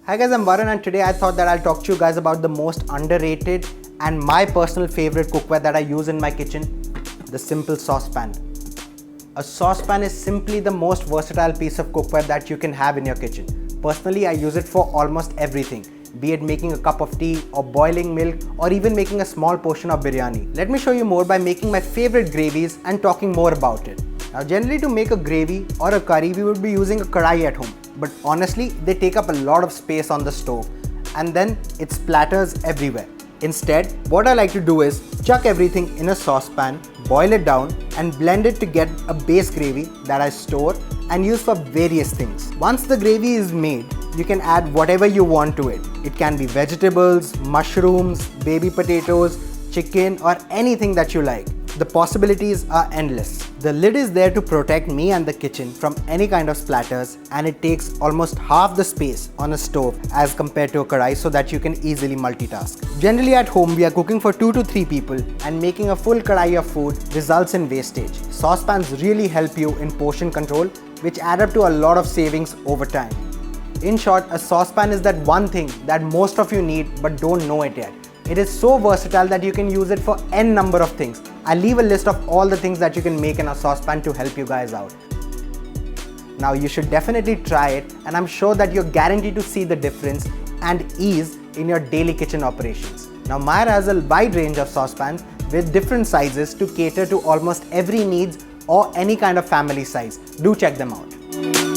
Hi guys, I'm Varun and today I thought that I'll talk to you guys about the most underrated and my personal favorite cookware that I use in my kitchen, the simple saucepan. A saucepan is simply the most versatile piece of cookware that you can have in your kitchen. Personally, I use it for almost everything, be it making a cup of tea or boiling milk or even making a small portion of biryani. Let me show you more by making my favorite gravies and talking more about it. Now generally to make a gravy or a curry, we would be using a kadai at home. But honestly, they take up a lot of space on the stove and then it splatters everywhere. Instead, what I like to do is chuck everything in a saucepan, boil it down and blend it to get a base gravy that I store and use for various things. Once the gravy is made, you can add whatever you want to it. It can be vegetables, mushrooms, baby potatoes, chicken or anything that you like. The possibilities are endless. The lid is there to protect me and the kitchen from any kind of splatters, and it takes almost half the space on a stove as compared to a kadai so that you can easily multitask. Generally at home we are cooking for 2 to 3 people and making a full kadai of food results in wastage. Saucepans really help you in portion control, which add up to a lot of savings over time. In short, a saucepan is that one thing that most of you need but don't know it yet. It is so versatile that you can use it for n number of things. I'll leave a list of all the things that you can make in a saucepan to help you guys out. Now you should definitely try it, and I'm sure that you're guaranteed to see the difference and ease in your daily kitchen operations. Now Meyer has a wide range of saucepans with different sizes to cater to almost every needs or any kind of family size. Do check them out.